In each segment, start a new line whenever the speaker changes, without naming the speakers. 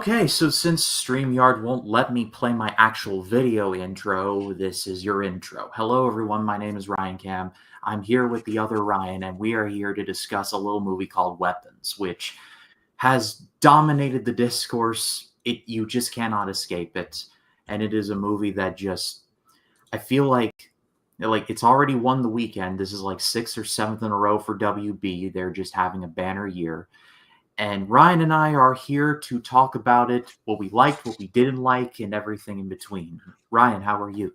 Okay, so since StreamYard won't let me play my actual video intro, this is your intro. Hello, everyone. My name is Ryan Cam. I'm here with the other Ryan, and we are here to discuss a little movie called Weapons, which has dominated the discourse. You just cannot escape it, and it is a movie that just I feel like it's already won the weekend. This is like sixth or seventh in a row for WB. They're just having a banner year. And Ryan and I are here to talk about it, what we liked, what we didn't like, and everything in between. Ryan, how are you?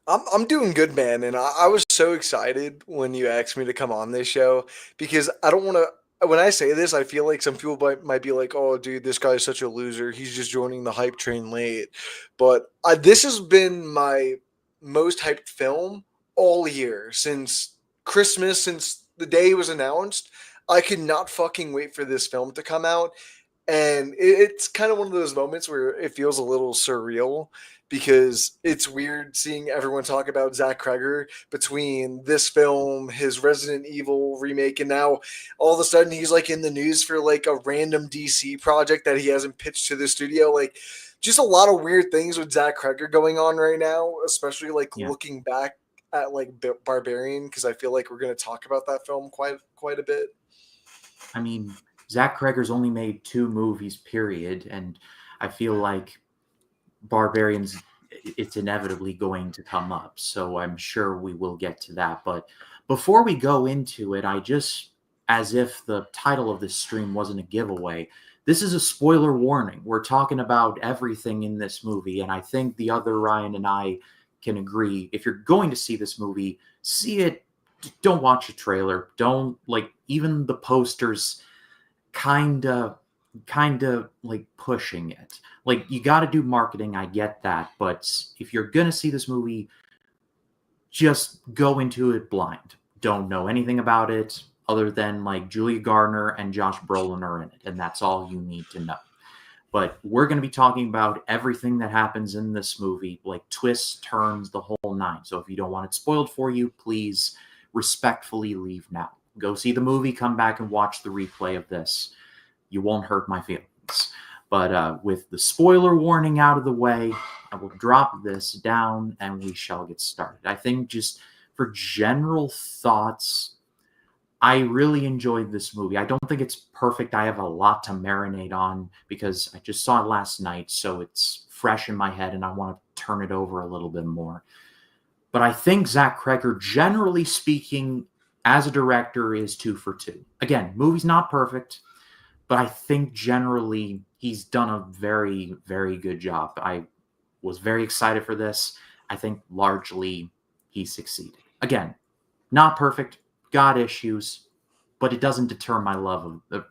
I'm doing good, man, and I was so excited when you asked me to come on this show because I don't want to. When I say this, I feel like some people might be like, "Oh, dude, this guy is such a loser. He's just joining the hype train late." But this has been my most hyped film all year since Christmas, since the day it was announced. I could not fucking wait for this film to come out, and it's kind of one of those moments where it feels a little surreal because it's weird seeing everyone talk about Zach Kreger between this film, his Resident Evil remake, and now all of a sudden he's like in the news for like a random DC project that he hasn't pitched to the studio. Like, just a lot of weird things with Zach Kreger going on right now, especially like
Yeah.
looking back at like Barbarian, because I feel like we're going to talk about that film quite a bit.
I mean, Zach Kreger's only made two movies, period, and I feel like Barbarians, it's inevitably going to come up. So I'm sure we will get to that. But before we go into it, as if the title of this stream wasn't a giveaway, this is a spoiler warning. We're talking about everything in this movie, and I think the other Ryan and I can agree. If you're going to see this movie, see it. Don't watch a trailer. Don't like even the posters kind of like pushing it. Like you got to do marketing, I get that, but if you're going to see this movie, just go into it blind. Don't know anything about it other than like Julia Garner and Josh Brolin are in it, and that's all you need to know. But we're going to be talking about everything that happens in this movie, like twists, turns, the whole nine. So if you don't want it spoiled for you, please respectfully leave now. Go see the movie, come back and watch the replay of this. You won't hurt my feelings. But with the spoiler warning out of the way, I will drop this down and we shall get started. I think just for general thoughts, I really enjoyed this movie. I don't think it's perfect. I have a lot to marinate on because I just saw it last night, so it's fresh in my head and I want to turn it over a little bit more. But I think Zach Kreger, generally speaking, as a director, is 2 for 2. Again, movie's not perfect, but I think generally he's done a very, very good job. I was very excited for this. I think largely he succeeded. Again, not perfect, got issues, but it doesn't deter my love of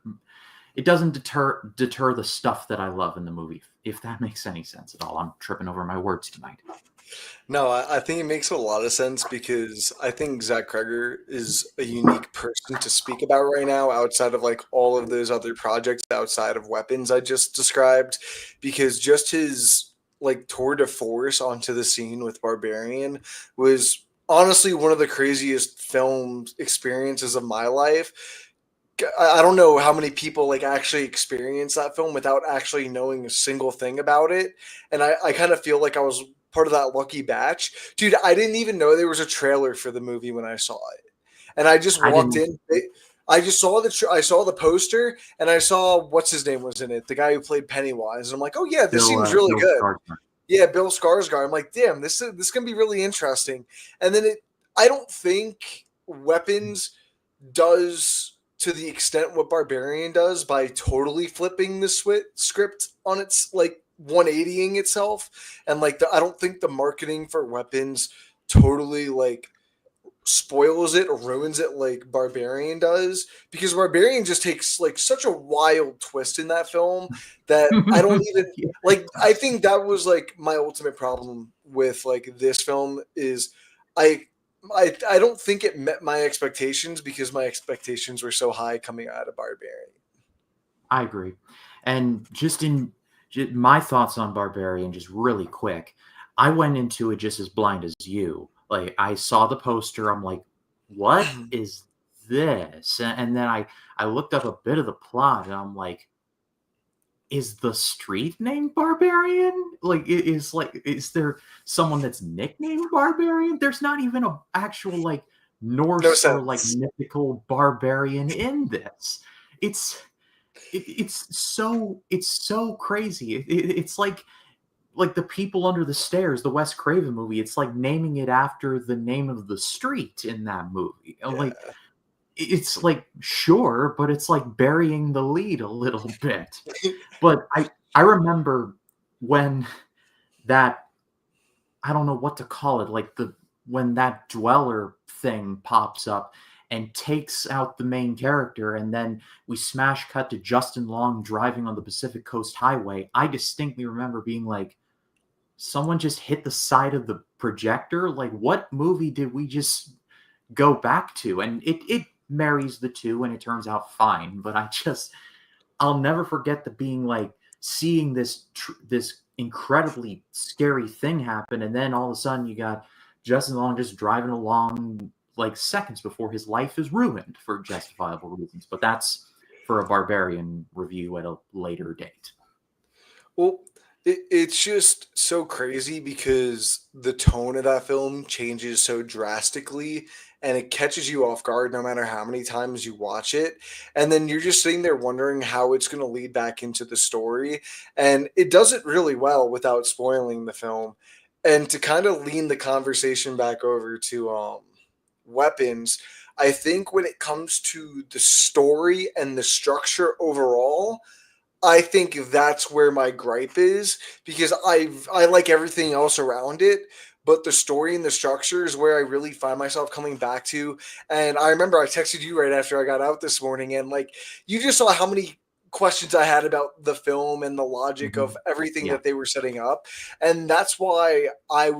it doesn't deter the stuff that I love in the movie, if that makes any sense at all. I'm tripping over my words tonight.
No, I think it makes a lot of sense because I think Zach Kreger is a unique person to speak about right now outside of like all of those other projects outside of Weapons I just described, because just his like tour de force onto the scene with Barbarian was honestly one of the craziest film experiences of my life. I don't know how many people like actually experience that film without actually knowing a single thing about it. And I kind of feel like I was part of that lucky batch. Dude, I didn't even know there was a trailer for the movie when I saw it. And I just
I
walked
didn't.
in. I just saw I saw the poster and I saw what's his name was in it, the guy who played Pennywise. And I'm like, oh yeah, this seems really
Bill
good.
Skarsgård.
Yeah, Bill Skarsgård. I'm like, damn, this can be really interesting. And then I don't think Weapons does to the extent what Barbarian does by totally flipping the script on its like 180ing itself, and like I don't think the marketing for Weapons totally like spoils it or ruins it like Barbarian does, because Barbarian just takes like such a wild twist in that film that I don't even
Yeah.
like. I think that was like my ultimate problem with like this film is I I don't think it met my expectations because my expectations were so high coming out of Barbarian.
I agree. And my thoughts on Barbarian, just really quick. I went into it just as blind as you. Like I saw the poster, I'm like, what is this? And then I looked up a bit of the plot, and I'm like, is the street named Barbarian? Like, is there someone that's nicknamed Barbarian? There's not even a actual like
No
Norse or like
sense.
mythical barbarian in this. It's it's so crazy. It's like the people under the stairs, the Wes Craven movie. It's like naming it after the name of the street in that movie. Like
Yeah.
it's like sure, but it's like burying the lead a little bit. But I remember when that I don't know what to call it, like the when that dweller thing pops up and takes out the main character, and then we smash cut to Justin Long driving on the Pacific Coast Highway. I distinctly remember being like, someone just hit the side of the projector. Like, what movie did we just go back to? And it marries the two, and it turns out fine. But I'll never forget the being like seeing this incredibly scary thing happen, and then all of a sudden you got Justin Long just driving along like seconds before his life is ruined for justifiable reasons. But that's for a Barbarian review at a later date.
Well, it's just so crazy because the tone of that film changes so drastically and it catches you off guard no matter how many times you watch it. And then you're just sitting there wondering how it's going to lead back into the story. And it does it really well without spoiling the film. And to kind of lean the conversation back over to weapons, I think when it comes to the story and the structure overall, I think that's where my gripe is because I like everything else around it, but the story and the structure is where I really find myself coming back to. And I remember I texted you right after I got out this morning, and like you just saw how many questions I had about the film and the logic
Mm-hmm.
of everything
Yeah.
that they were setting up, and that's why I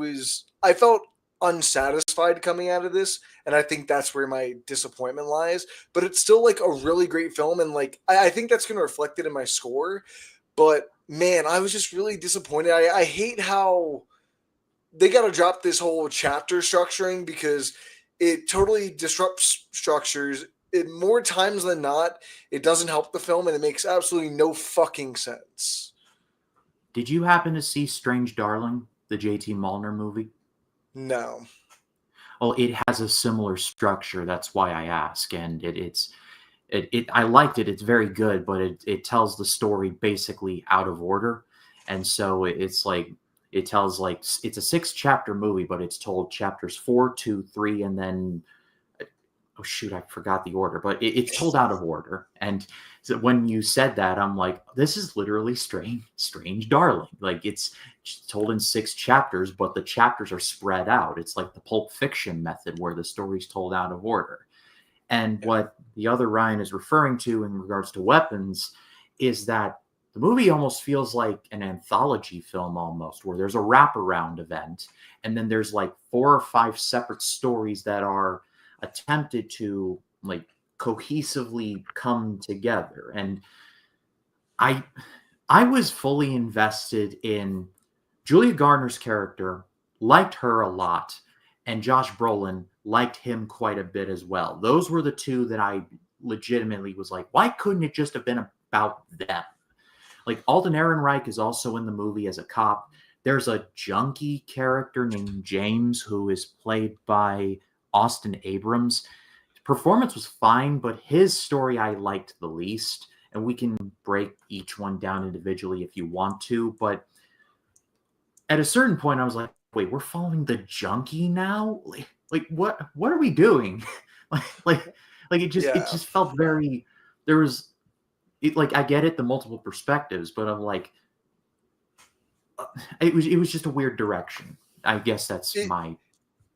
felt unsatisfied coming out of this, and I think that's where my disappointment lies, but it's still like a really great film, and like I think that's going to reflect it in my score. But man, I was just really disappointed. I hate how they got to drop this whole chapter structuring because it totally disrupts structures. It more times than not, it doesn't help the film, and it makes absolutely no fucking sense.
Did you happen to see Strange Darling, the JT Mulner movie?
No.
Well, it has a similar structure. That's why I ask, and I liked it. It's very good, but it tells the story basically out of order, and so it's like it tells like it's a 6 chapter movie, but it's told chapters 4, 2, 3, and then oh shoot, I forgot the order, but it's told out of order. And so when you said that, I'm like, this is literally Strange Darling. Like it's told in 6 chapters, but the chapters are spread out. It's like the Pulp Fiction method where the story's told out of order. And
Yeah.
what the other Ryan is referring to in regards to weapons is that the movie almost feels like an anthology film almost, where there's a wraparound event, and then there's like 4 or 5 separate stories that are attempted to like cohesively come together. And I I was fully invested in Julia Garner's character, liked her a lot, and Josh Brolin liked him quite a bit as well. Those were the two that I legitimately was like, why couldn't it just have been about them? Like Alden Ehrenreich is also in the movie as a cop. There's a junkie character named James who is played by Austin Abrams. His performance was fine, but his story I liked the least. And we can break each one down individually if you want to. But at a certain point, I was like, wait, we're following the junkie now? Like what are we doing? like like like it
Yeah.
just felt very there was it like I get it, the multiple perspectives, but I'm like it was just a weird direction. I guess that's
It,
my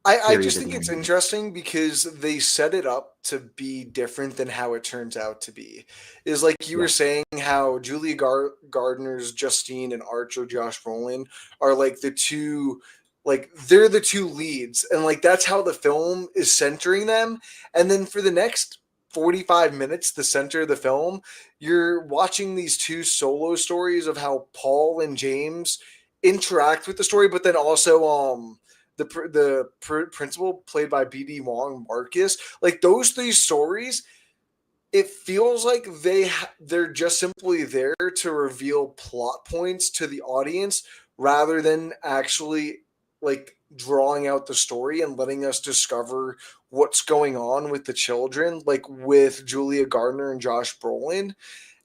I
period
just
at
think
the
it's
end of it.
interesting because they set it up to be different than how it turns out to be. Is like you were
Yeah.
saying how Julia Gardner's Justine and Archer Josh Brolin are like the two, like they're the two leads, and like that's how the film is centering them. And then for the next 45 minutes, the center of the film, you're watching these two solo stories of how Paul and James interact with the story, but then also principal played by BD Wong, Marcus, like those three stories, it feels like they're just simply there to reveal plot points to the audience rather than actually like drawing out the story and letting us discover what's going on with the children, like with Julia Gardner and Josh Brolin.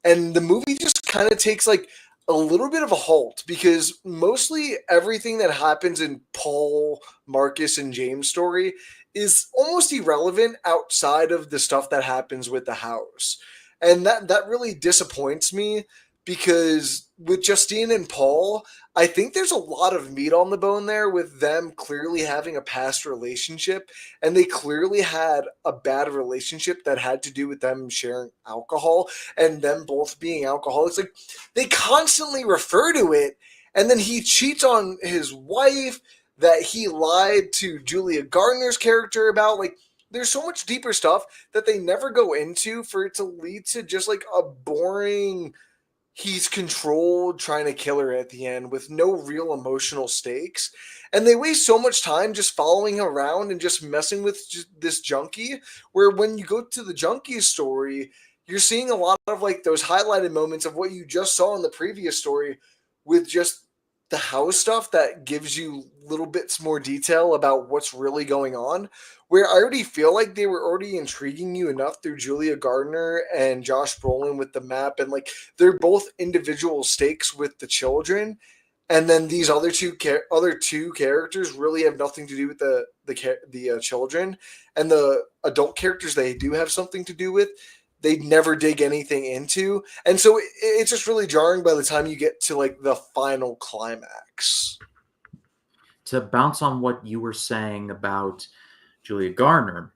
And the movie just kind of takes like a little bit of a halt because mostly everything that happens in Paul, Marcus, and James' story is almost irrelevant outside of the stuff that happens with the house. And that really disappoints me because with Justine and Paul, I think there's a lot of meat on the bone there with them clearly having a past relationship, and they clearly had a bad relationship that had to do with them sharing alcohol and them both being alcoholics. Like they constantly refer to it, and then he cheats on his wife that he lied to Julia Gardner's character about. Like there's so much deeper stuff that they never go into for it to lead to just like a boring, he's controlled trying to kill her at the end with no real emotional stakes. And they waste so much time just following around and just messing with this junkie, where when you go to the junkie story, you're seeing a lot of like those highlighted moments of what you just saw in the previous story with just the house stuff that gives you little bits more detail about what's really going on, where I already feel like they were already intriguing you enough through Julia Gardner and Josh Brolin with the map, and like they're both individual stakes with the children, and then these other two characters really have nothing to do with the children, and the adult characters they do have something to do with, they never dig anything into, and so it's just really jarring by the time you get to like the final climax.
To bounce on what you were saying about Julia Garner,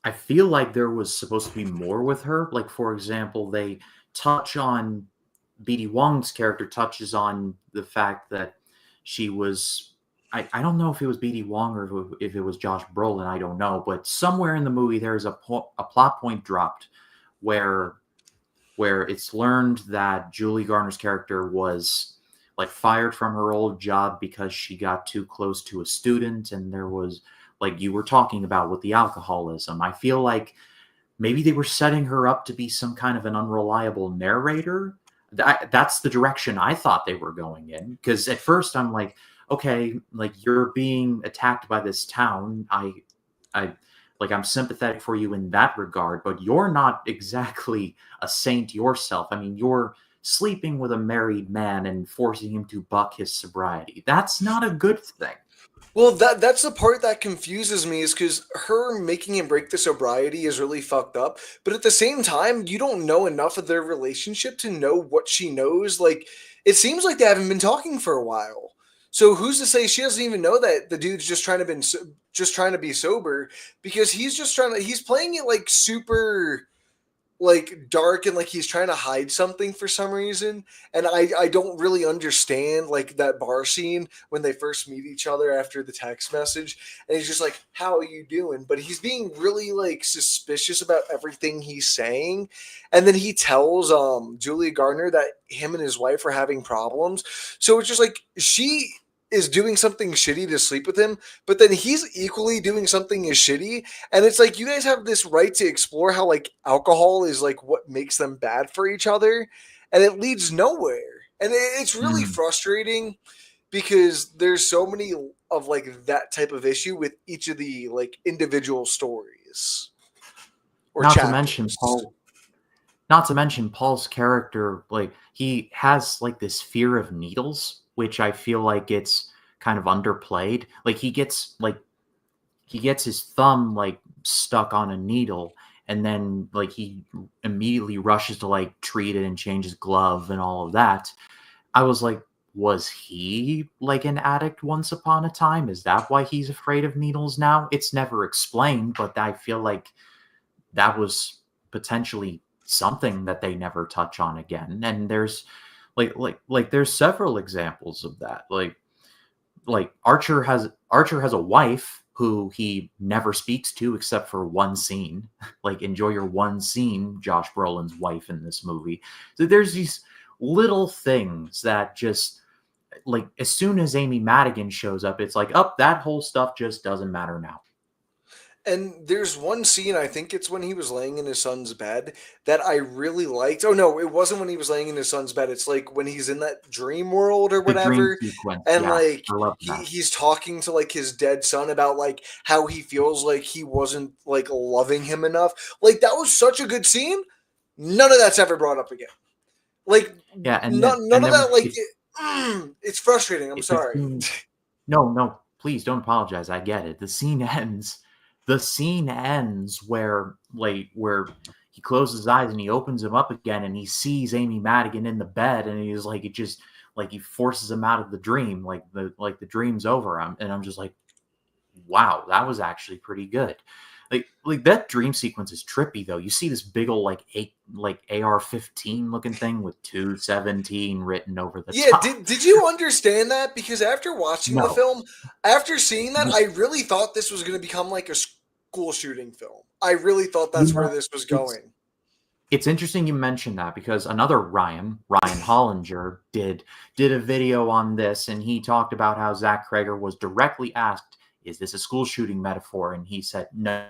I feel like there was supposed to be more with her. Like, for example, they touch on BD Wong's character touches on the fact that she was. I don't know if it was BD Wong or if it was Josh Brolin. I don't know, but somewhere in the movie there is a plot point dropped where it's learned that Julie Garner's character was like fired from her old job because she got too close to a student, and there was like you were talking about with the alcoholism. I feel like maybe they were setting her up to be some kind of an unreliable narrator. That's the direction I thought they were going in, because at first I'm like, okay, like you're being attacked by this town. I like I'm sympathetic for you in that regard, but you're not exactly a saint yourself. I mean, you're sleeping with a married man and forcing him to buck his sobriety. That's not a good thing.
Well, that's the part that confuses me is because her making him break the sobriety is really fucked up. But at the same time, you don't know enough of their relationship to know what she knows. Like, it seems like they haven't been talking for a while. So who's to say she doesn't even know that the dude's just trying to be sober, because he's playing it like super like dark and like he's trying to hide something for some reason. And I don't really understand like that bar scene when they first meet each other after the text message, and he's just like, how are you doing? But he's being really like suspicious about everything he's saying. And then he tells Julia Gardner that him and his wife are having problems. So it's just like she is doing something shitty to sleep with him, but then he's equally doing something as shitty. And it's like, you guys have this right to explore how like alcohol is like what makes them bad for each other, and it leads nowhere. And it's really
Mm.
frustrating because there's so many of like that type of issue with each of the like individual stories or
Not to mention
chapters.
Paul's character, like he has like this fear of needles, which I feel like it's kind of underplayed. Like he gets his thumb like stuck on a needle, and then like he immediately rushes to like treat it and change his glove and all of that. I was like, was he like an addict once upon a time? Is that why he's afraid of needles now? It's never explained, but I feel like that was potentially something that they never touch on again. And there's there's several examples of that. Like Archer has a wife who he never speaks to except for one scene. Like, enjoy your one scene, Josh Brolin's wife in this movie. So there's these little things that just like as soon as Amy Madigan shows up, it's like, oh, that whole stuff just doesn't matter now.
And there's one scene, I think it's when he was laying in his son's bed, that I really liked. Oh no, it wasn't when he was laying in his son's bed. It's like when he's in that dream world or
The dream
whatever,
sequence,
and
yeah,
like
I love that.
he's talking to like his dead son about like how he feels like he wasn't like loving him enough. Like that was such a good scene. None of that's ever brought up again. Like
Yeah,
none
and
of
then
that. Like it's frustrating. I'm
the
sorry.
scene, no, no, please don't apologize. I get it. The scene ends. The scene ends where he closes his eyes and he opens them up again and he sees Amy Madigan in the bed and he's like, it just like he forces him out of the dream, like the dream's over. And I'm just like, wow, that was actually pretty good. Like that dream sequence is trippy though. You see this big old like AR-15 looking thing with 217 written over the
Yeah,
top.
did you understand that? Because after watching the
No.
film, after seeing that, I really thought this was going to become like a school shooting film. I really thought
You
that's where
know,
this was
it's
going.
it's interesting you mentioned that because another Ryan Hollinger did a video on this and he talked about how Zach Krager was directly asked, "Is this a school shooting metaphor?" And he said, "No,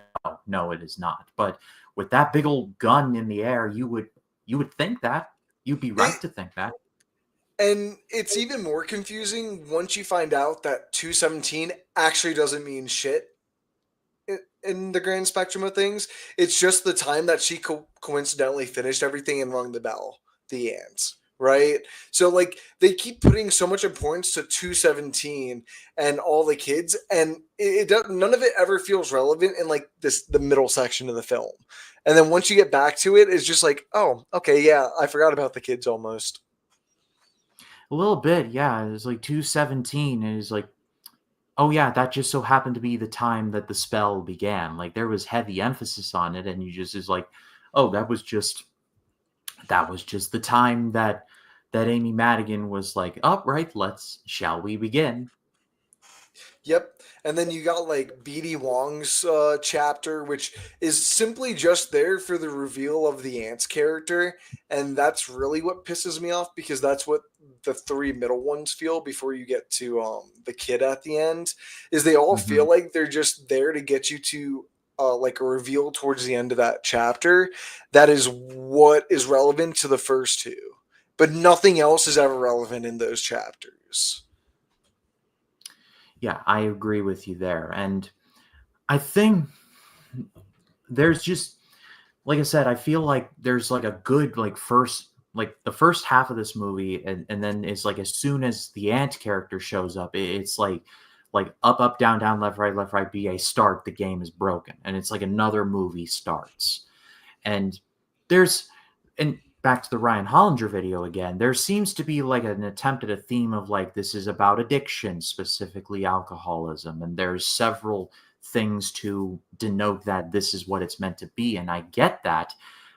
no, it is not." But with that big old gun in the air, you would think that. You'd be right
It,
to think that.
and it's even more confusing once you find out that 217 actually doesn't mean shit in the grand spectrum of things. It's just the time that she coincidentally finished everything and rung the bell, the ants, right? So like they keep putting so much importance to 217 and all the kids, and it does, none of it ever feels relevant in like the middle section of the film. And then once you get back to it, it's just like, oh, okay, yeah, I forgot about the kids almost.
A little bit, yeah. It's like 217 is like, oh yeah, that just so happened to be the time that the spell began. Like there was heavy emphasis on it, and you just is like, oh, that was just the time that Amy Madigan was like, "Up, right, shall we begin?"
Yep. And then you got like BD Wong's chapter, which is simply just there for the reveal of the Ants character. And that's really what pisses me off because that's what the three middle ones feel before you get to the kid at the end, is they all
Hmm.
feel like they're just there to get you to like a reveal towards the end of that chapter. That is what is relevant to the first two. But nothing else is ever relevant in those chapters.
Yeah, I agree with you there, and I think there's just like I said, I feel like there's like a good like the first half of this movie, and then it's like as soon as the ant character shows up, it's like up down down left right BA start, the game is broken, and it's like another movie starts. And there's and back to the Ryan Hollinger video again, there seems to be like an attempt at a theme of like this is about addiction, specifically alcoholism, and there's several things to denote that this is what it's meant to be, and I get that.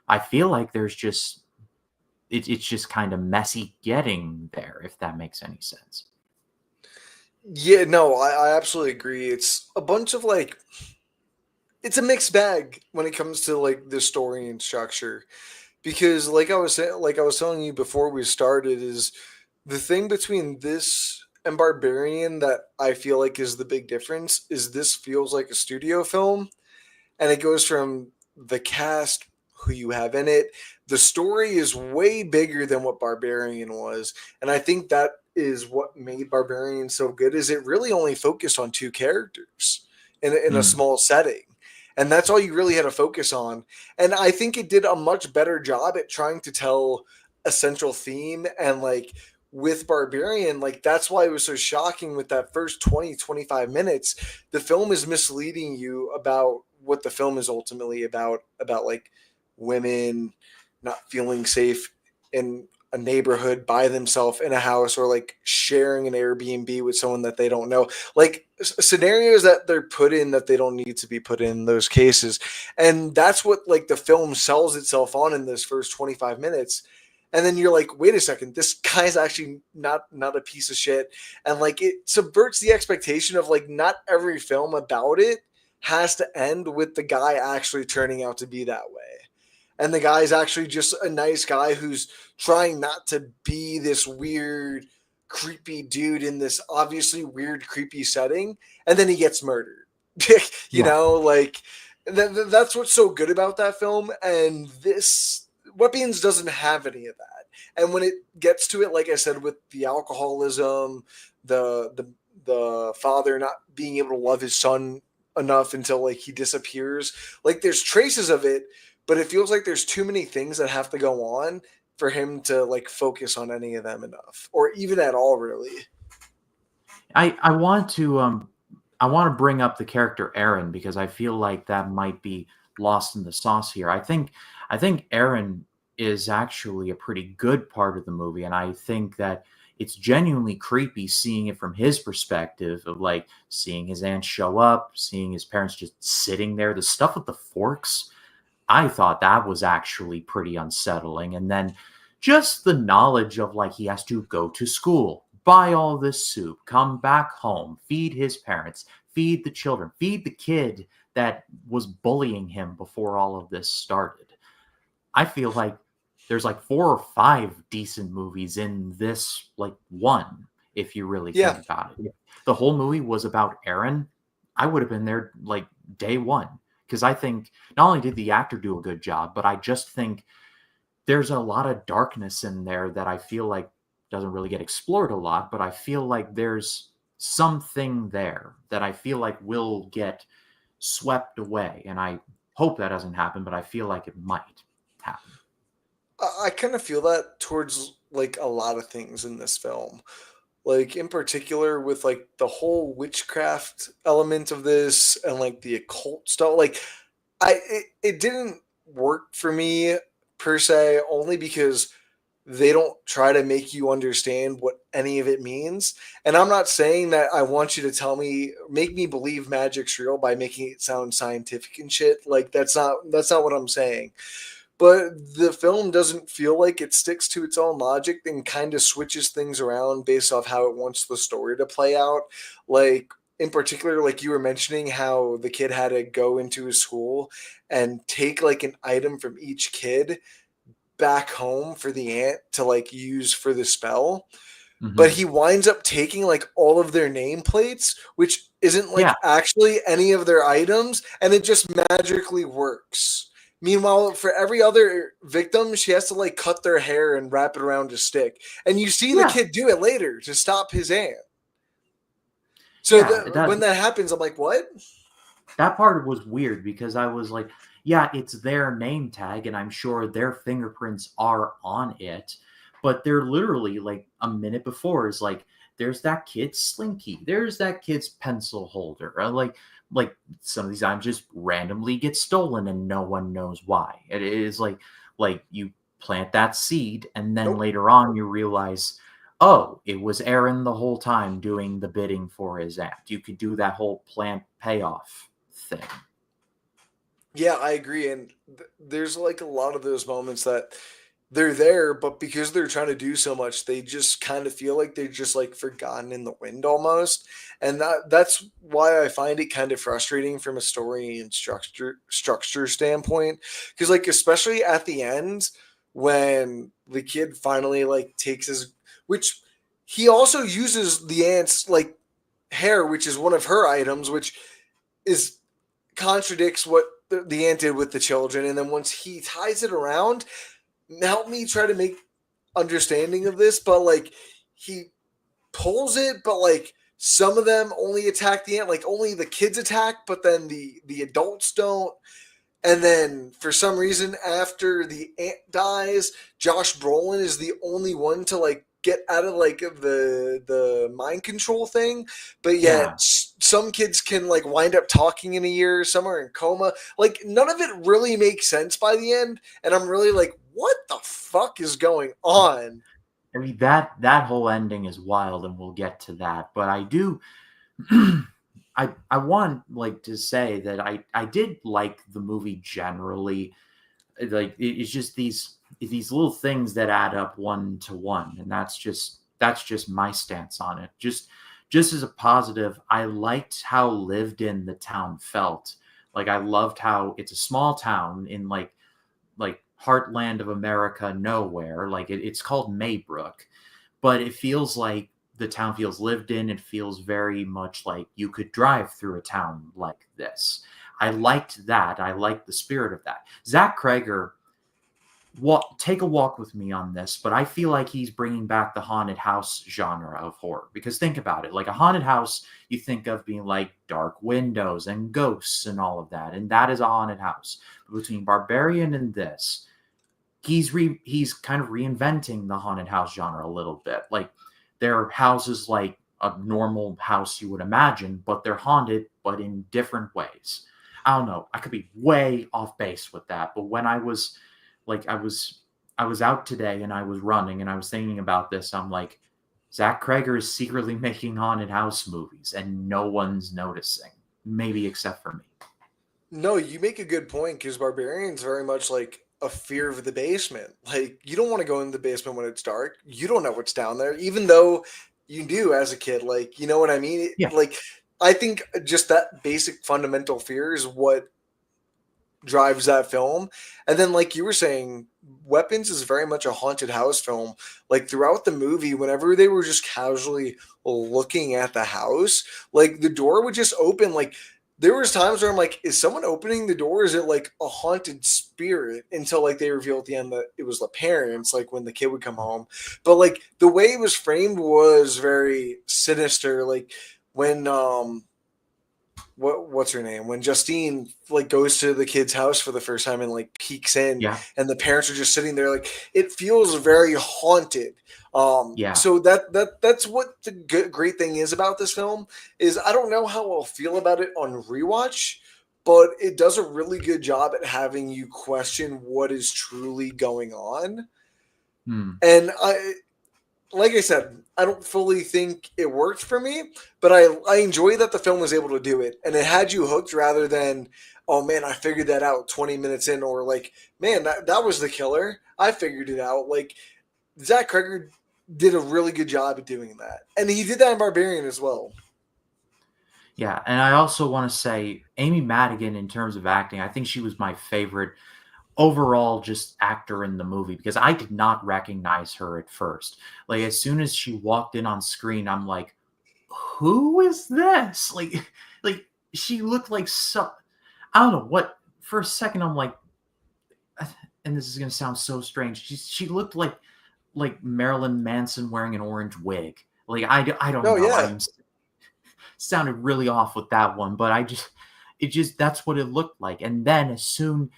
I feel like it's just kind of messy getting there, if that makes any sense.
Yeah, no, I absolutely agree. It's a bunch of like it's a mixed bag when it comes to like the story and structure. Because like I was telling you before we started, is the thing between this and Barbarian that I feel like is the big difference is this feels like a studio film, and it goes from the cast, who you have in it. The story is way bigger than what Barbarian was, and I think that is what made Barbarian so good. Is it really only focused on two characters in a
Mm.
small setting, and that's all you really had to focus on. And I think it did a much better job at trying to tell a central theme. And like with Barbarian, like that's why it was so shocking with that first 20-25 minutes. The film is misleading you about what the film is ultimately about like women not feeling safe in a neighborhood by themselves in a house, or like sharing an Airbnb with someone that they don't know, like scenarios that they're put in that they don't need to be put in those cases. And that's what like the film sells itself on in those first 25 minutes. And then you're like, wait a second, this guy's actually not a piece of shit. And like it subverts the expectation of like not every film about it has to end with the guy actually turning out to be that way. And the guy's actually just a nice guy who's trying not to be this weird, creepy dude in this obviously weird, creepy setting. And then he gets murdered. You
Yeah.
know, like that's what's so good about that film. And this Weapons doesn't have any of that. And when it gets to it, like I said, with the alcoholism, the father not being able to love his son enough until like he disappears, like there's traces of it, but it feels like there's too many things that have to go on for him to like focus on any of them enough, or even at all, really.
I want to I want to bring up the character Aaron because I feel like that might be lost in the sauce here. I think Aaron is actually a pretty good part of the movie, and I think that it's genuinely creepy seeing it from his perspective of like seeing his aunt show up, seeing his parents just sitting there. The stuff with the forks, I thought that was actually pretty unsettling. And then just the knowledge of like he has to go to school, buy all this soup, come back home, feed his parents, feed the children, feed the kid that was bullying him before all of this started. I feel like there's like 4 or 5 decent movies in this like one, if you really think
Yeah,
about it. If the whole movie was about Aaron, I would have been there like day one. Because I think not only did the actor do a good job, but I just think there's a lot of darkness in there that I feel like doesn't really get explored a lot, but I feel like there's something there that I feel like will get swept away. And I hope that doesn't happen, but I feel like it might happen.
I kind of feel that towards like a lot of things in this film. Like in particular with like the whole witchcraft element of this and like the occult stuff. Like it didn't work for me per se, only because they don't try to make you understand what any of it means. And I'm not saying that I want you to make me believe magic's real by making it sound scientific and shit. Like that's not what I'm saying. But the film doesn't feel like it sticks to its own logic and kind of switches things around based off how it wants the story to play out. Like in particular, like you were mentioning how the kid had to go into his school and take like an item from each kid back home for the aunt to like use for the spell. But
Hmm.
he winds up taking like all of their nameplates, which isn't
Yeah,
like actually any of their items, and it just magically works. Meanwhile, for every other victim, she has to like cut their hair and wrap it around a stick. And you see the
yeah,
kid do it later to stop his aunt. So
yeah.
when that happens, I'm like, what?
That part was weird because I was like, yeah, it's their name tag, and I'm sure their fingerprints are on it, but they're literally like a minute before is like, there's that kid's slinky, there's that kid's pencil holder, like some of these items just randomly get stolen and no one knows why. It is like you plant that seed, and then
Nope.
later on you realize, oh, it was Aaron the whole time doing the bidding for his aunt. You could do that whole plant payoff thing.
Yeah, I agree. And there's like a lot of those moments that they're there, but because they're trying to do so much, they just kind of feel like they're just like forgotten in the wind almost. And that's why I find it kind of frustrating from a story and structure standpoint. Because like especially at the end when the kid finally like takes his, which he also uses the aunt's like hair, which is one of her items, which is contradicts what the aunt did with the children. And then once he ties it around, help me try to make understanding of this, but like he pulls it, but like some of them only attack the aunt, like only the kids attack, but then the adults don't. And then for some reason, after the aunt dies, Josh Brolin is the only one to like get out of like the mind control thing. But yet
Yeah,
some kids can like wind up talking in a year, some are in coma. Like none of it really makes sense by the end. And I'm really like, what the fuck is going on?
I mean that whole ending is wild, and we'll get to that. But I do, I want like to say that I did like the movie generally. Like it's just these little things that add up one to one, and that's just my stance on it. Just as a positive, I liked how lived in the town felt. Like I loved how it's a small town in like heartland of America, nowhere. Like it's called Maybrook, but it feels like the town feels lived in. It feels very much like you could drive through a town like this. I liked that. I liked the spirit of that. Zach Krager, take a walk with me on this, but I feel like he's bringing back the haunted house genre of horror. Because think about it, like a haunted house, you think of being like dark windows and ghosts and all of that, and that is a haunted house. But between Barbarian and this, he's kind of reinventing the haunted house genre a little bit. Like they're houses like a normal house you would imagine, but they're haunted, but in different ways. I don't know. I could be way off base with that, but when I was out today and I was running and I was thinking about this, I'm like, Zach Krager is secretly making haunted house movies and no one's noticing, maybe except for me.
No, you make a good point because Barbarian's very much like a fear of the basement. Like you don't want to go in the basement when it's dark. You don't know what's down there, even though you do as a kid. Like, you know what I mean?
Yeah.
Like I think just that basic fundamental fear is what drives that film. And then like you were saying, Weapons is very much a haunted house film. Like throughout the movie, whenever they were just casually looking at the house, like the door would just open. Like there was times where I'm like, is someone opening the door? Is it like a haunted spirit? Until like they reveal at the end that it was the parents, like when the kid would come home. But like the way it was framed was very sinister. Like when what's her name? When Justine like goes to the kid's house for the first time and like peeks in,
Yeah.
and the parents are just sitting there, like it feels very haunted.
Yeah.
So that's what the great thing is about this film is I don't know how I'll feel about it on rewatch, but it does a really good job at having you question what is truly going on. And like I said, I don't fully think it worked for me, but I enjoy that the film was able to do it. And it had you hooked rather than, oh man, I figured that out 20 minutes in, or like, man, that was the killer. I figured it out. Like, Zach Krager did a really good job at doing that. And he did that in Barbarian as well.
Yeah, and I also want to say Amy Madigan, in terms of acting, I think she was my favorite overall just actor in the movie because I did not recognize her at first. Like as soon as she walked in on screen, I'm like, who is this? Like she looked like I don't know what. For a second, I'm like, and this is gonna sound so strange. She looked like Marilyn Manson wearing an orange wig. Like I don't know.
Yeah.
Sounded really off with that one, but it just that's what it looked like. And then as soon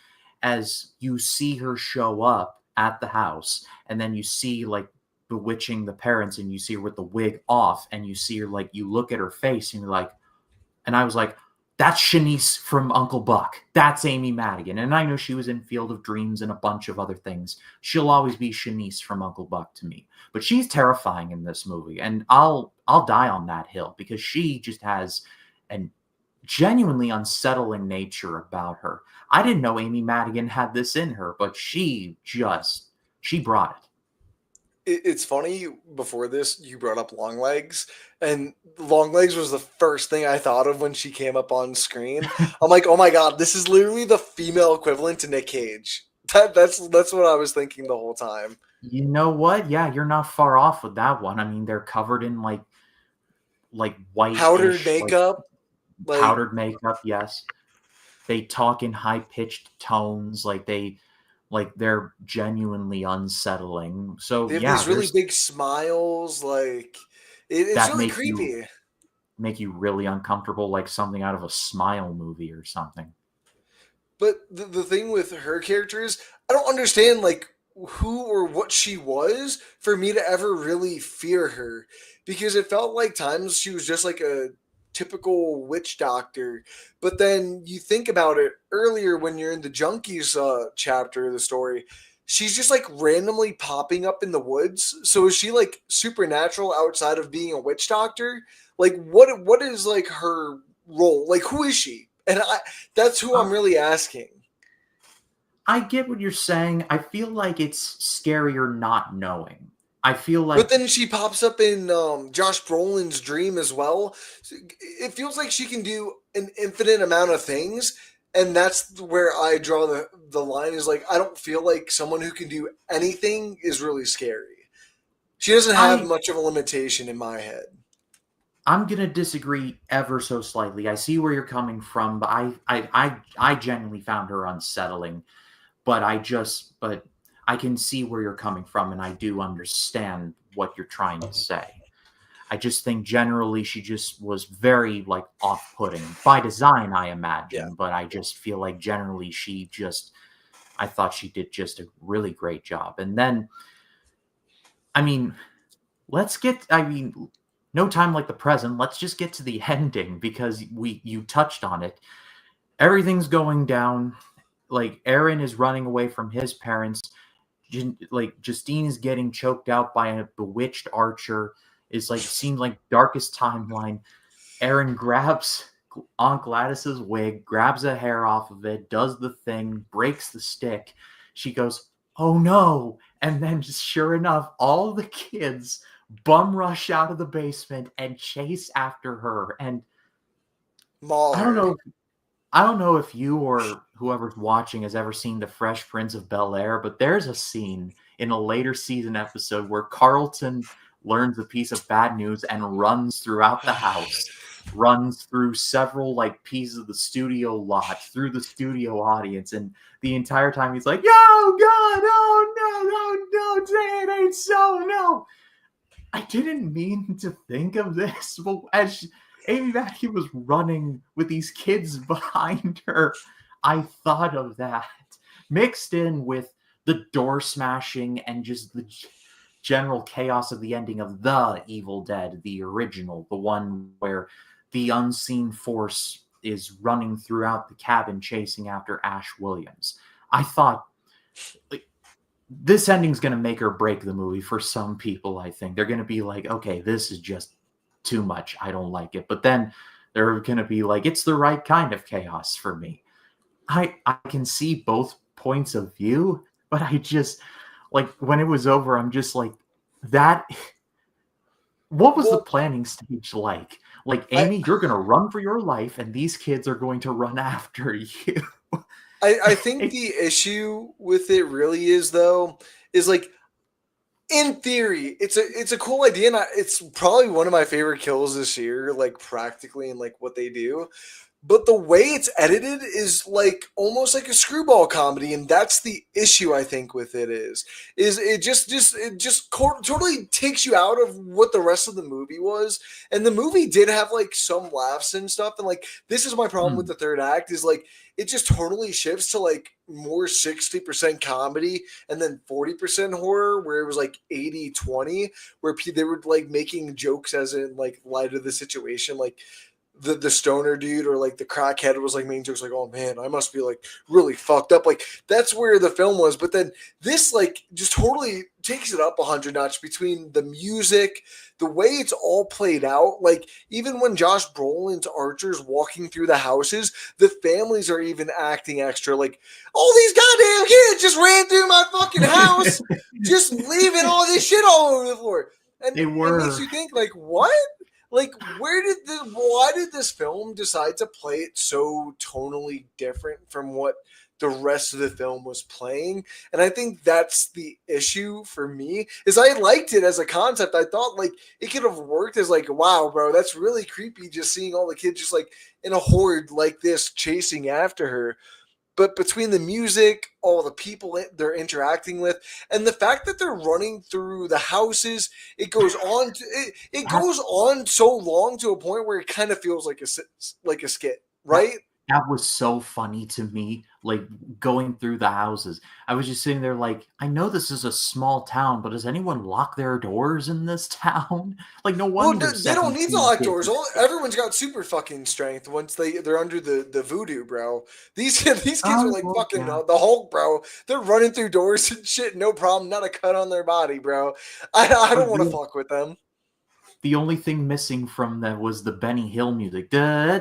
as you see her show up at the house, and then you see like bewitching the parents, and you see her with the wig off, and you see her like you look at her face, and you're like, and I was like, that's Shanice from Uncle Buck. That's Amy Madigan. And I know she was in Field of Dreams and a bunch of other things. She'll always be Shanice from Uncle Buck to me. But she's terrifying in this movie, and I'll die on that hill because she just has an genuinely unsettling nature about her. I didn't know Amy Madigan had this in her, but she brought it.
It's funny, before this, you brought up Longlegs, and Longlegs was the first thing I thought of when she came up on screen. I'm like, oh my god, this is literally the female equivalent to Nick Cage. That's what I was thinking the whole time.
You know what? Yeah, you're not far off with that one. I mean, they're covered in like white
powdered makeup.
Powdered makeup, yes. They talk in high-pitched tones, they're genuinely unsettling. So
they have
yeah,
these really big smiles. Like it's really creepy.
Make you really uncomfortable, like something out of a Smile movie or something.
But the thing with her character is, I don't understand like who or what she was for me to ever really fear her, because it felt like times she was just like a typical witch doctor. But then you think about it earlier when you're in the Junkies chapter of the story, she's just like randomly popping up in the woods. So is she like supernatural outside of being a witch doctor? Like what is like her role? Like who is she? And that's who I'm really asking.
I get what you're saying. I feel like it's scarier not knowing. I feel like,
but then she pops up in Josh Brolin's dream as well. It feels like she can do an infinite amount of things, and that's where I draw the line. Is like I don't feel like someone who can do anything is really scary. She doesn't have
I
much of a limitation in my head.
I'm gonna disagree ever so slightly. I see where you're coming from, but I genuinely found her unsettling. But I can see where you're coming from, and I do understand what you're trying to say. I just think generally she just was very like off-putting by design, I
Yeah.
imagine. But I just feel like generally I thought she did just a really great job. And then, I mean, I mean, no time like the present. Let's just get to the ending because you touched on it. Everything's going down. Like Aaron is running away from his parents. Like Justine is getting choked out by a bewitched archer. Is like seems like darkest timeline. Aaron grabs Aunt Gladys's wig, grabs a hair off of it, does the thing, breaks the stick. She goes, "Oh no!" And then, just sure enough, all the kids bum rush out of the basement and chase after her. And
Maul
I don't
her.
know I don't know if you or whoever's watching has ever seen The Fresh Prince of Bel-Air, but there's a scene in a later season episode where Carlton learns a piece of bad news and runs throughout the house, runs through several like pieces of the studio lot, through the studio audience, and the entire time he's like, "Yo, God, oh no, no, no, say it ain't so, no." I didn't mean to think of this, but as Amy Mackey was running with these kids behind her, I thought of that mixed in with the door smashing and just the general chaos of the ending of The Evil Dead, the original, the one where the unseen force is running throughout the cabin chasing after Ash Williams. I thought, like, this ending's going to make or break the movie for some people. I think they're going to be like, okay, this is just too much, I don't like it. But then they're going to be like, it's the right kind of chaos for me. I can see both points of view, but I just, like, when it was over, I'm just like, that what was the
Well,
planning stage like? Like,
I,
Amy, you're going to run for your life and these kids are going to run after you.
I think the issue with it really is though, is like in theory, it's a cool idea, and it's probably one of my favorite kills this year, like practically and like what they do. But the way it's edited is like almost like a screwball comedy, and that's the issue I think with it is it just totally takes you out of what the rest of the movie was. And the movie did have like some laughs and stuff, and like this is my problem with
Hmm.
the third act is like it just totally shifts to like more 60% comedy and then 40% horror, where it was like 80-20, where they were like making jokes as in like light of the situation, like the stoner dude or like the crackhead was like making jokes like, oh man, I must be like really fucked up. Like that's where the film was. But then this like just totally takes it up 100 notch between the music, the way it's all played out. Like even when Josh Brolin's Archer's walking through the houses, the families are even acting extra. Like all these goddamn kids just ran through my fucking house, just leaving all this shit all over the floor. And
They
it makes
were.
you think like, what? Like why did this film decide to play it so tonally different from what the rest of the film was playing? And I think that's the issue for me, is I liked it as a concept. I thought like it could have worked as like, wow, bro, that's really creepy just seeing all the kids just like in a horde like this chasing after her. But between the music, all the people they're interacting with, and the fact that they're running through the houses, it goes on. It
That
goes on so long to a point where it kind of feels like a skit,
that
right?
that was so funny to me, like going through the houses. I was just sitting there like, I know this is a small town, but does anyone lock their doors in this town? Like, no
Well,
wonder
they don't need to
17
lock
kids.
doors. Everyone's got super fucking strength once they're under the voodoo, bro. These kids are
Oh,
like
well,
fucking
yeah.
the Hulk, bro. They're running through doors and shit, no problem, not a cut on their body, bro. I don't want to
The,
fuck with them.
the only thing missing from that was the Benny Hill music.
Uh,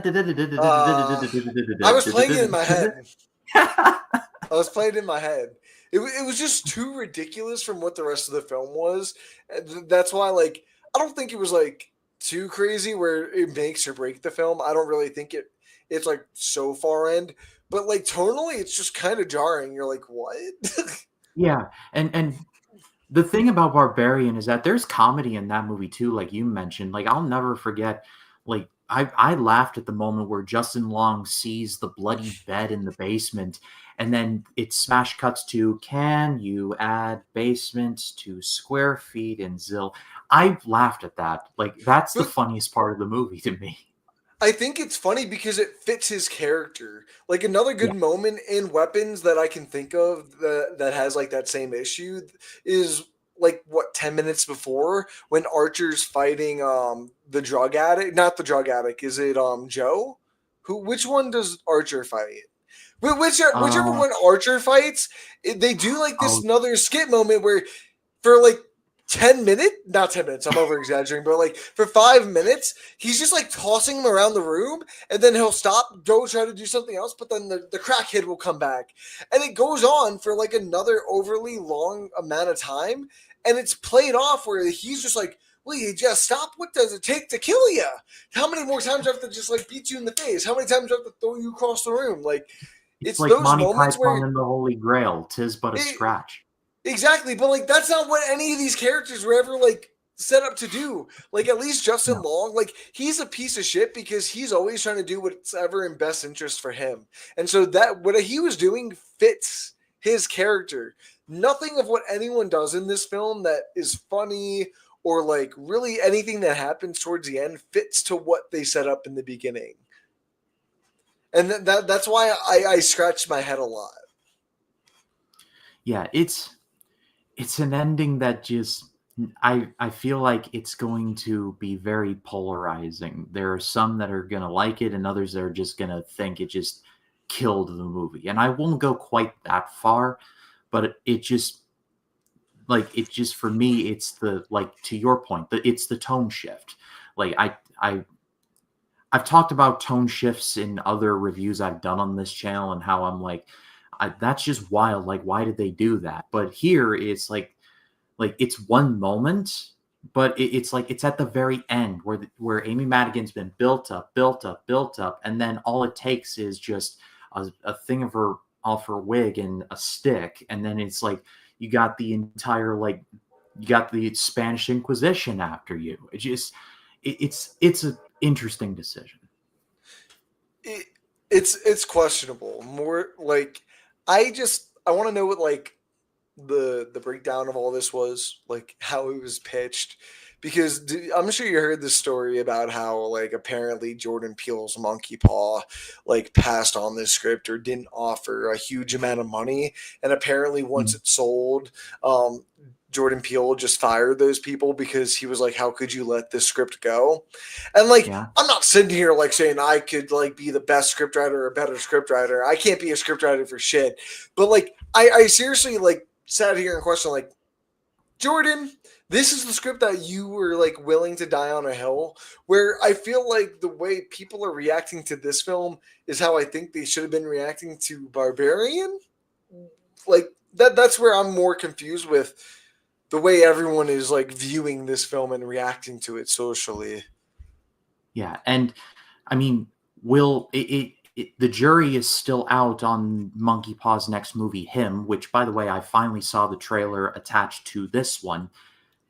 I was playing it in my head. I was playing it in my head. It was just too ridiculous from what the rest of the film was. That's why, like, I don't think it was like too crazy where it makes or break the film. I don't really think it's like so far end, but like tonally, it's just kind of jarring. You're like, what?
Yeah, and The thing about Barbarian is that there's comedy in that movie too, like you mentioned. Like I'll never forget, like I laughed at the moment where Justin Long sees the bloody bed in the basement, and then it smash cuts to can you add basement to square feet in Zill. I laughed at that. Like that's the
But
funniest part of the movie to me.
I think it's funny because it fits his character. Like another
Yeah.
good moment in Weapons that I can think of that has like that same issue is like what 10 minutes before when Archer's fighting the drug addict, not the drug addict, is it Joe? Who which one does Archer fight? Whichever
Uh
one Archer fights, they do like this
oh
another skit moment where for like 10 minutes, not 10 minutes, I'm over exaggerating, but like for 5 minutes, he's just like tossing him around the room and then he'll stop, go try to do something else, but then the crackhead will come back. And it goes on for like another overly long amount of time. And it's played off where he's just like, will you just stop? What does it take to kill you? How many more times do I have to just like beat you in the face? How many times do I have to throw you across the room? Like,
it's
it's
like
those
Monty
moments
Python
where
and the Holy Grail, 'tis but a
it,
scratch.
exactly, but like that's not what any of these characters were ever like set up to do. Like at least Justin
No.
Long, like he's a piece of shit because he's always trying to do what's ever in best interest for him. And so that what he was doing fits his character. Nothing of what anyone does in this film that is funny or like really anything that happens towards the end fits to what they set up in the beginning. And that's why I scratched my head a lot.
Yeah, it's an ending that just I feel like it's going to be very polarizing. There are some that are going to like it and others that are just going to think it just killed the movie. And I won't go quite that far, but it just like it just for me it's the like to your point, it's the tone shift. Like I've talked about tone shifts in other reviews I've done on this channel and how I'm like that's just wild. Like why did they do that? But here it's like it's one moment, but it's like it's at the very end where Amy Madigan's been built up, built up, built up, and then all it takes is just a thing of her off her wig and a stick, and then it's like you got the entire like you got the Spanish Inquisition after you. It just it's an interesting decision.
It, it's questionable. More like I want to know what like the breakdown of all this was, like how it was pitched, because I'm sure you heard this story about how like apparently Jordan Peele's Monkey Paw like passed on this script or didn't offer a huge amount of money, and apparently once
Mhm.
it sold, Jordan Peele just fired those people because he was like, how could you let this script go? And like,
Yeah.
I'm not sitting here like saying I could like be the best scriptwriter or a better scriptwriter. I can't be a scriptwriter for shit. But like, I seriously like sat here and questioned like, Jordan, this is the script that you were like willing to die on a hill. Where I feel like the way people are reacting to this film is how I think they should have been reacting to Barbarian. Like that's where I'm more confused with the way everyone is like viewing this film and reacting to it socially.
Yeah, and I mean, will the jury is still out on Monkey Paw's next movie, Him, which, by the way, I finally saw the trailer attached to this one.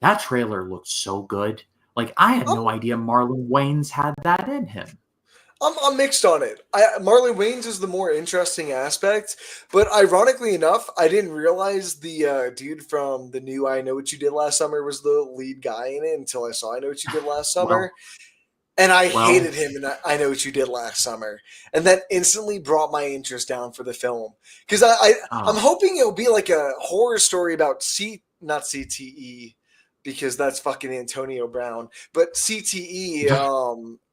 That trailer looked so good. Like, I had
I'm,
no idea Marlon Wayans had that in him.
I'm mixed on it. Marlon Wayans is the more interesting aspect, but ironically enough, I didn't realize the dude from the new I Know What You Did Last Summer was the lead guy in it until I saw I Know What You Did Last Summer.
Well,
And I
well,
hated him, and I Know What You Did Last Summer, and that instantly brought my interest down for the film because I'm
uh,
hoping it'll be like a horror story about not CTE because that's fucking Antonio Brown, but CTE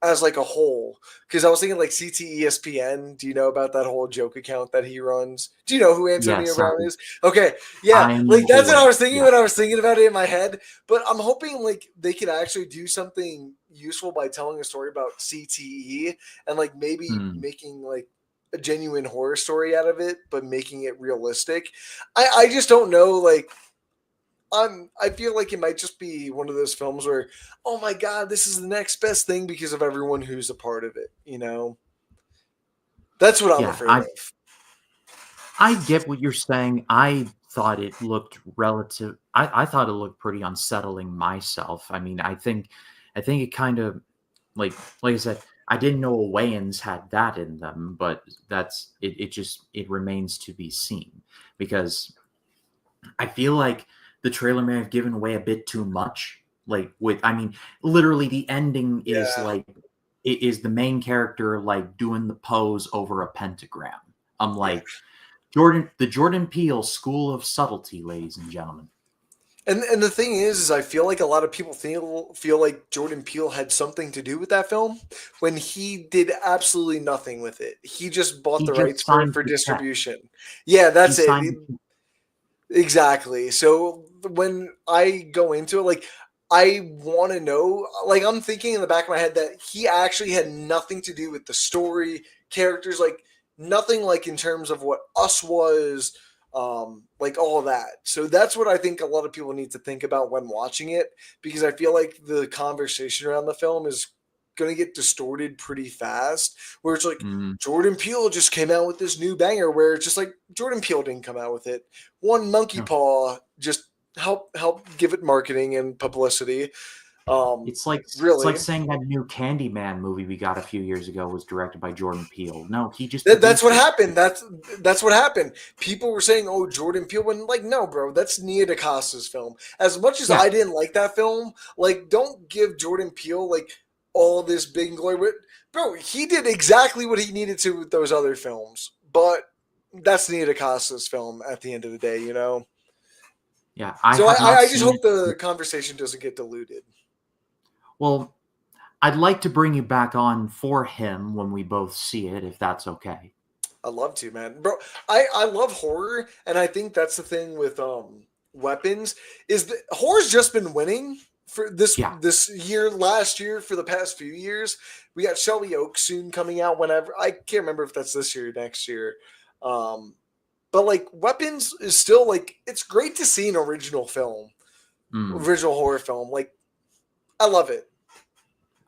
as like a whole. Because I was thinking like CTESPN. Do you know about that whole joke account that he runs? Do you know who Antonio
yes,
Brown is? Okay, yeah, like
I'm
that's what I
aware.
was thinking
Yeah.
when I was thinking about it in my head. But I'm hoping like they could actually do something useful by telling a story about CTE and like maybe
Hmm.
making like a genuine horror story out of it, but making it realistic. I just don't know. Like I feel like it might just be one of those films where, oh my god, this is the next best thing because of everyone who's a part of it. You know, that's what I'm
Yeah,
afraid of.
I get what you're saying. thought it looked relative. I thought it looked pretty unsettling myself. I mean, I think it kind of like I said, I didn't know Wayans had that in them, but that's it. It just it remains to be seen because I feel like the trailer may have given away a bit too much. Like with, I mean, literally the ending is
Yeah.
like it is the main character like doing the pose over a pentagram. I'm
Yeah.
like the Jordan Peele School of Subtlety, ladies and gentlemen.
And the thing is I feel like a lot of people feel like Jordan Peele had something to do with that film when he did absolutely nothing with it. He just bought
He
the rights
just
for it
signed
for
the check.
distribution. Yeah,
He
that's it.
signed.
Exactly. So when I go into it, like I want to know, like I'm thinking in the back of my head that he actually had nothing to do with the story, characters, like nothing like in terms of what Us was, like all of that. So that's what I think a lot of people need to think about when watching it, because I feel like the conversation around the film is going to get distorted pretty fast, where it's like
Mm,
Jordan Peele just came out with this new banger, where it's just like Jordan Peele didn't come out with it. One monkey
no,
paw just help give it marketing and publicity.
it's like
Really,
saying that new Candyman movie we got a few years ago was directed by Jordan Peele. No, he just
that's
produced
what
it.
happened. That's what happened. People were saying, "Oh, Jordan Peele," when like, no, bro, that's Nia DaCosta's film. As much as
Yeah,
I didn't like that film, like, don't give Jordan Peele like all this big glory. But bro, he did exactly what he needed to with those other films. But that's Nia DaCosta's film at the end of the day, you know.
yeah. I
So
have not
I just
seen
hope
it.
the conversation doesn't get diluted.
Well, I'd like to bring you back on for him when we both see it, if that's okay.
I love to, man, bro. I love horror, and I think that's the thing with weapons is that horror's just been winning for
Yeah,
this year, last year, for the past few years. We got Shelby Oaks soon coming out. Whenever I can't remember if that's this year or next year. Um, but like weapons is still like it's great to see an
mm.
original horror film. Like I love it.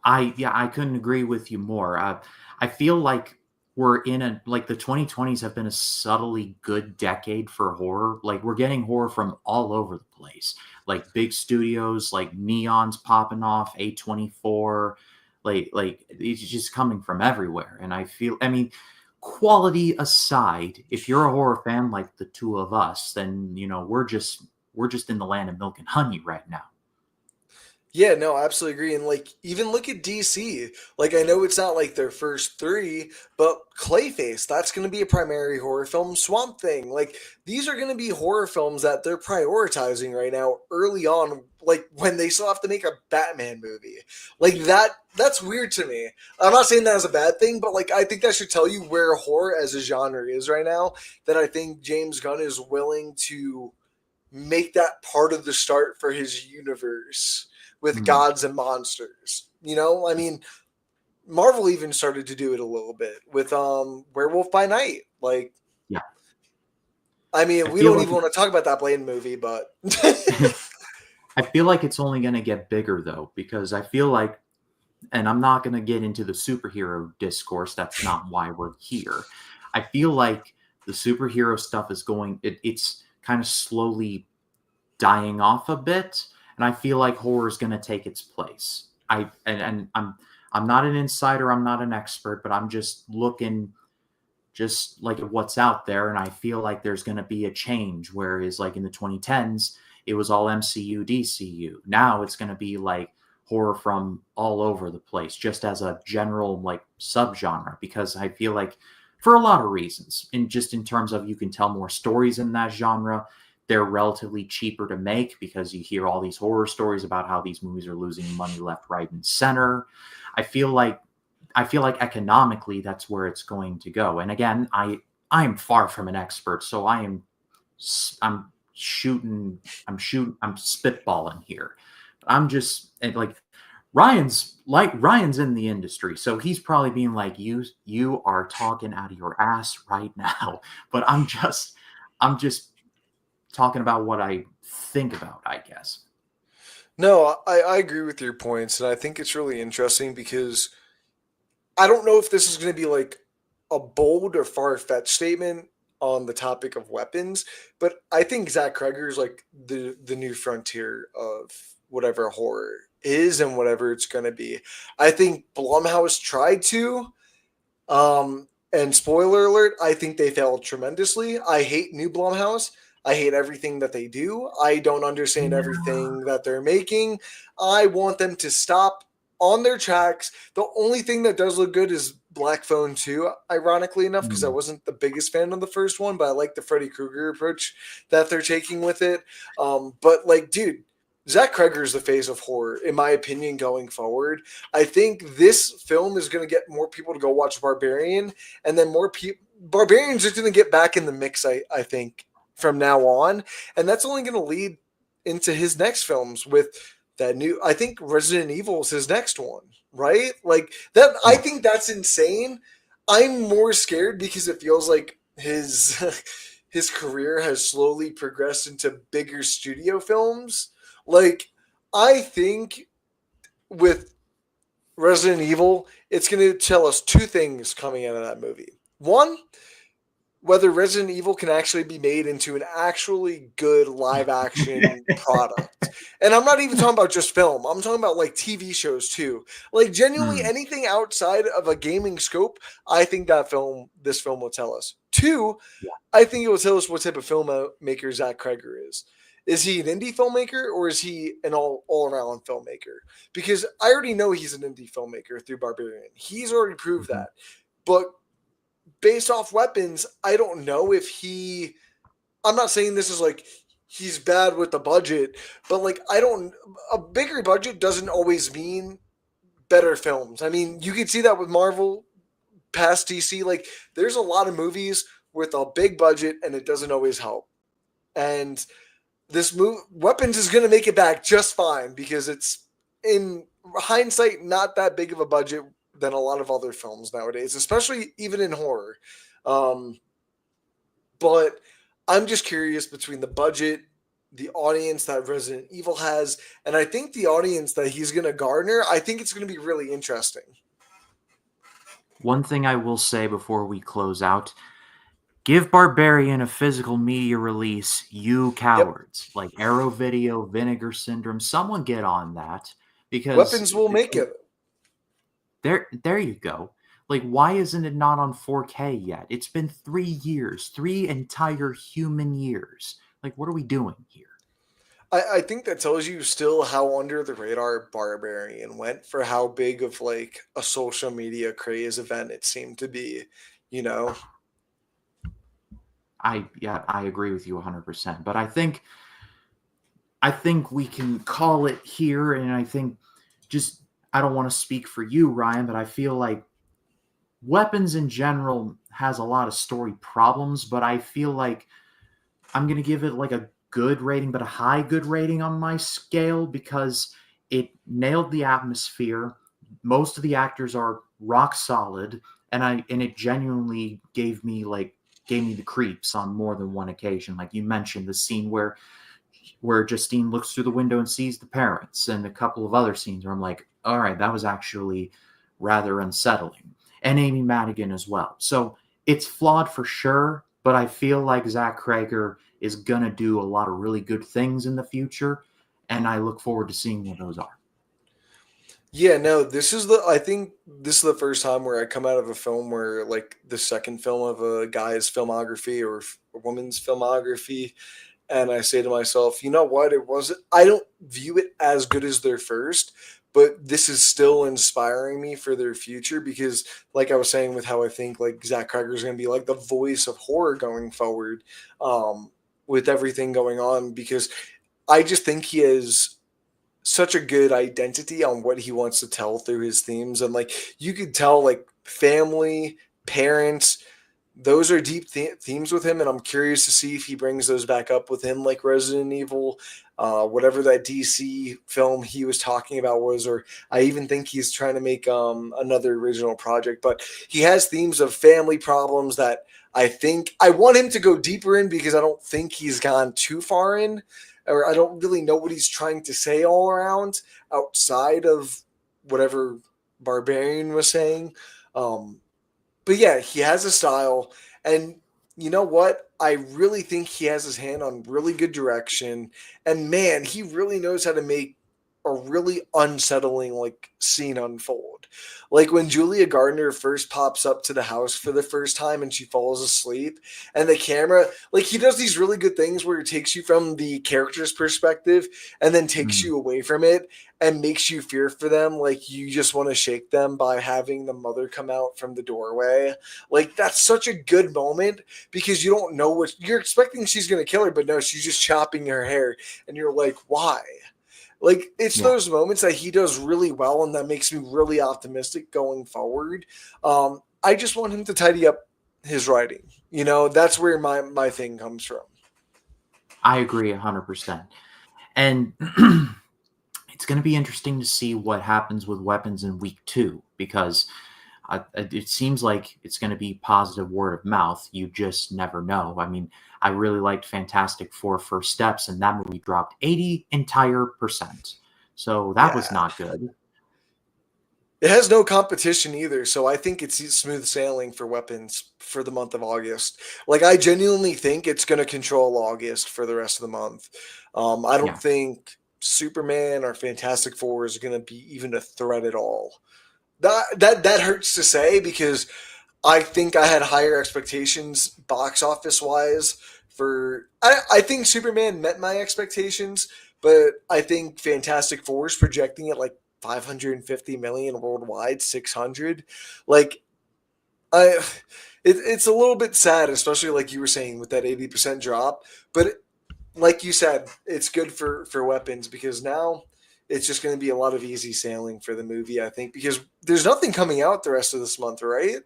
I couldn't agree with you more. I feel like we're in a like the 2020s have been a subtly good decade for horror. Like we're getting horror from all over the place. Like big studios, like Neon's popping off, A24, like it's just coming from everywhere. And I feel, I mean, quality aside, if you're a horror fan like the two of us, then you know we're just in the land of milk and honey right now.
Yeah, no, I absolutely agree. And like, even look at DC. Like, I know it's not like their first three, but Clayface, that's going to be a primary horror film. Swamp Thing, like, these are going to be horror films that they're prioritizing right now early on, like, when they still have to make a Batman movie. Like, that's weird to me. I'm not saying that as a bad thing, but like, I think that should tell you where horror as a genre is right now. That I think James Gunn is willing to make that part of the start for his universe with
Mm,
gods and monsters. You know, I mean, Marvel even started to do it a little bit with Werewolf by Night. Like,
yeah,
I
I
mean, we
feel
don't
like
even want to talk about that Blade movie, but
I feel like it's only going to get bigger though, because I feel like, and I'm not going to get into the superhero discourse. That's not why we're here. I feel like the superhero stuff is it's kind of slowly dying off a bit. And I feel like horror is going to take its place. And I'm not an insider. I'm not an expert, but I'm just looking just like at what's out there. And I feel like there's going to be a change. Whereas like in the 2010s, it was all MCU, DCU. Now it's going to be like horror from all over the place, just as a general like subgenre, because I feel like for a lot of reasons, in just in terms of you can tell more stories in that genre. They're relatively cheaper to make because you hear all these horror stories about how these movies are losing money left, right, and center. I feel like I feel like economically that's where it's going to go. And again, I am far from an expert, so I'm I'm spitballing here. I'm just and like Ryan's in the industry, so he's probably being like you are talking out of your ass right now. But I'm just talking about what I think about, I guess.
no, I agree with your points, and I think it's really interesting because I don't know if this is going to be like a bold or far fetched statement. on the topic of weapons, but I think Zach Kreger is like the new frontier of whatever horror is and whatever it's going to be. I think Blumhouse tried to, and spoiler alert, I think they failed tremendously. I hate new Blumhouse. I hate everything that they do. I don't understand everything that they're making. I want them to stop on their tracks. The only thing that does look good is Black Phone 2, ironically enough, because I wasn't the biggest fan of the first one, but I like the Freddy Krueger approach that they're taking with it. But like, dude, Zach Kreger is the face of horror, in my opinion, going forward. I think this film is going to get more people to go watch Barbarian, and then more people. Barbarian's just going to get back in the mix, I think, from now on. And that's only going to lead into his next films with that new. I think Resident Evil is his next one, right? Like that. I think that's insane. I'm more scared because it feels like his his career has slowly progressed into bigger studio films. Like, I think with Resident Evil, it's going to tell us two things coming out of that movie. One, whether Resident Evil can actually be made into an actually good live action product. And I'm not even talking about just film. I'm talking about like TV shows too. Like genuinely anything outside of a gaming scope, I think this film will tell us. Two, I think it will tell us what type of filmmaker Zach Kreger is. Is he an indie filmmaker or is he an all-around filmmaker? Because I already know he's an indie filmmaker through Barbarian. He's already proved that. But based off Weapons, I don't know if I'm not saying this is like he's bad with the budget, but like a bigger budget doesn't always mean better films. I mean, you can see that with Marvel past DC. Like there's a lot of movies with a big budget and it doesn't always help. And this Weapons is going to make it back just fine because it's in hindsight not that big of a budget than a lot of other films nowadays, especially even in horror. But I'm just curious between the budget, the audience that Resident Evil has, and I think the audience that he's going to garner, I think it's going to be really interesting.
One thing I will say before we close out, give Barbarian a physical media release, you cowards. Yep. Like Arrow Video, Vinegar Syndrome, someone get on that. Because
Weapons will make it.
There you go. Like, why isn't it not on 4K yet? It's been 3 years, 3 entire human years. Like, what are we doing here?
I think that tells you still how under the radar Barbarian went for how big of like a social media craze event it seemed to be, you know?
I agree with you 100%. But I think we can call it here, and I think I don't want to speak for you, Ryan, but I feel like Weapons in general has a lot of story problems, but I feel like I'm going to give it like a good rating, but a high good rating on my scale because it nailed the atmosphere. Most of the actors are rock solid, and it genuinely gave me the creeps on more than one occasion. Like you mentioned, the scene where Justine looks through the window and sees the parents, and a couple of other scenes where I'm like, all right, that was actually rather unsettling. And Amy Madigan as well. So it's flawed for sure, but I feel like Zach Kreger is going to do a lot of really good things in the future, and I look forward to seeing what those are.
Yeah, no, I think this is the first time where I come out of a film where like the second film of a guy's filmography or a woman's filmography, and I say to myself, you know what, I don't view it as good as their first, but this is still inspiring me for their future because like I was saying with how I think like Zach Kreger is going to be like the voice of horror going forward with everything going on, because I just think he has such a good identity on what he wants to tell through his themes. And like, you could tell like family, parents, those are deep themes with him. And I'm curious to see if he brings those back up with him, like Resident Evil, whatever that DC film he was talking about was, or I even think he's trying to make another original project, but he has themes of family problems that I think I want him to go deeper in because I don't think he's gone too far in, or I don't really know what he's trying to say all around outside of whatever Barbarian was saying. But yeah, he has a style, and you know what? I really think he has his hand on really good direction. And man, he really knows how to make a really unsettling like scene unfold. Like when Julia Gardner first pops up to the house for the first time and she falls asleep, and the camera, like he does these really good things where it takes you from the character's perspective and then takes
Mm,
you away from it and makes you fear for them. Like you just want to shake them by having the mother come out from the doorway. Like that's such a good moment because you don't know what you're expecting she's going to kill her, but no, she's just chopping her hair. And you're like, why? Like it's
yeah.
those moments that he does really well, and that makes me really optimistic going forward. I just want him to tidy up his writing. You know, that's where my thing comes from.
I agree 100%. And it's going to be interesting to see what happens with weapons in week 2 because it seems like it's going to be positive word of mouth. You just never know. I mean, I really liked Fantastic Four First Steps, and that movie dropped 80 entire percent. So that was
Yeah,
not good.
it has no competition either, so I think it's smooth sailing for weapons for the month of August. Like I genuinely think it's going to control August for the rest of the month. I don't
Yeah.
think Superman or Fantastic Four is going to be even a threat at all. That hurts to say because I think I had higher expectations box office wise for I think Superman met my expectations, but I think Fantastic Four is projecting at like 550 million worldwide, 600. Like I it's a little bit sad, especially like you were saying with that 80% drop, but like you said, it's good for weapons because now it's just going to be a lot of easy sailing for the movie, I think, because there's nothing coming out the rest of this month, right?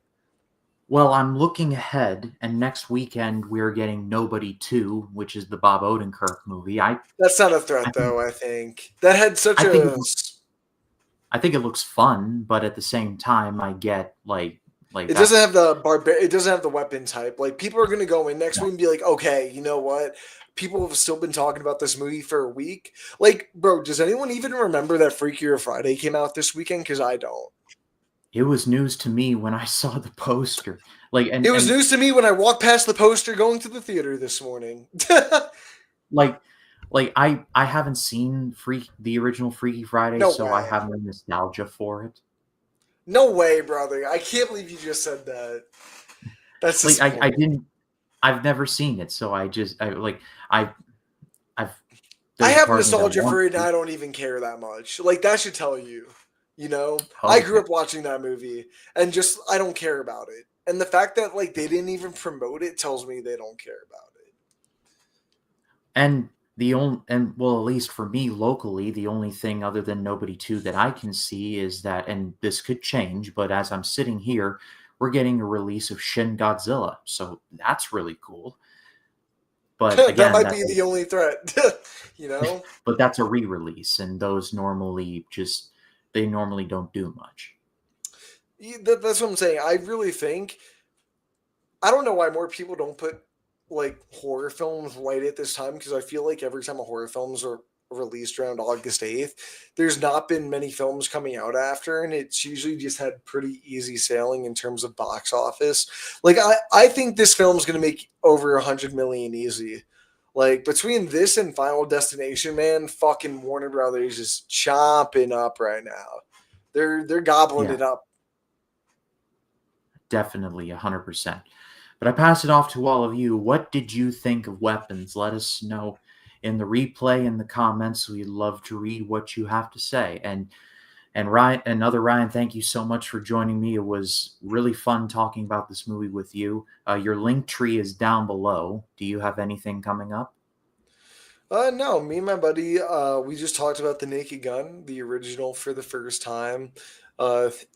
Well, I'm looking ahead, and next weekend we're getting Nobody 2, which is the Bob Odenkirk movie.
That's not a
I
threat,
think
though. I think that had such
I think it
a.
I think it looks fun, but at the same time, I get like
It doesn't have
that's
the It doesn't have the weapon type. Like people are gonna go in next
yeah,
week and be like, okay, you know what? People have still been talking about this movie for a week. Like, bro, does anyone even remember that Freakier Friday came out this weekend? Because I don't.
it was news to me when I saw the poster. Like
It was
and
news to me when I walked past the poster going to the theater this morning.
like I haven't seen the original Freaky Friday,
No
so I
way.
have no nostalgia for it.
No way, brother. I can't believe you just said that. That's
Like I
disappointing.
didn't I've never seen it, so I I've
I
there's a
have
part of me that
nostalgia for
wants
it and
to.
I don't even care that much. Like that should tell you. You know, I grew
Okay.
up watching that movie and just I don't care about it. And the fact that like they didn't even promote it tells me they don't care about it.
And the only and well, at least for me locally, the only thing other than Nobody 2 that I can see is that, and this could change, but as I'm sitting here, we're getting a release of Shin Godzilla, so that's really cool. But
That
again,
might be the only threat. You know?
that's a re-release, and those normally just they normally don't do much.
That's what I'm saying. I really think I don't know why more people don't put like horror films right at this time because I feel like every time a horror films are released around August 8th, there's not been many films coming out after, and it's usually just had pretty easy sailing in terms of box office. Like I think this film's gonna make over 100 million easy. Like between this and Final Destination, man, fucking Warner Brothers is chomping up right now. They're gobbling
Yeah,
it up.
definitely 100%. But I pass it off to all of you. What did you think of Weapons? Let us know in the replay in the comments. We'd love to read what you have to say. And Ryan, Ryan, thank you so much for joining me. It was really fun talking about this movie with you. Your link tree is down below. Do you have anything coming up?
No, me and my buddy, we just talked about the Naked Gun, the original for the first time,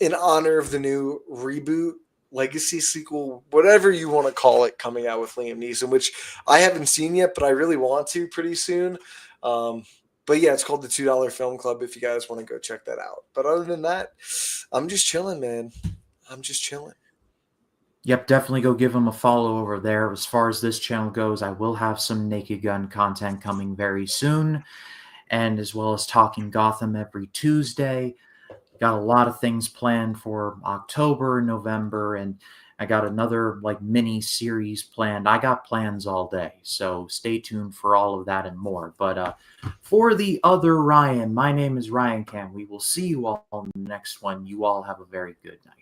in honor of the new reboot, legacy sequel, whatever you want to call it, coming out with Liam Neeson, which I haven't seen yet, but I really want to pretty soon. Um, but yeah, it's called the $2 Film Club if you guys want to go check that out. But other than that, I'm just chilling, man. I'm just chilling.
Yep, definitely go give them a follow over there. As far as this channel goes, I will have some Naked Gun content coming very soon, and as well as talking Gotham every Tuesday. Got a lot of things planned for October, November, and I got another like mini series planned. I got plans all day, so stay tuned for all of that and more. But for the other Ryan, my name is Ryan Cam. We will see you all on the next one. You all have a very good night.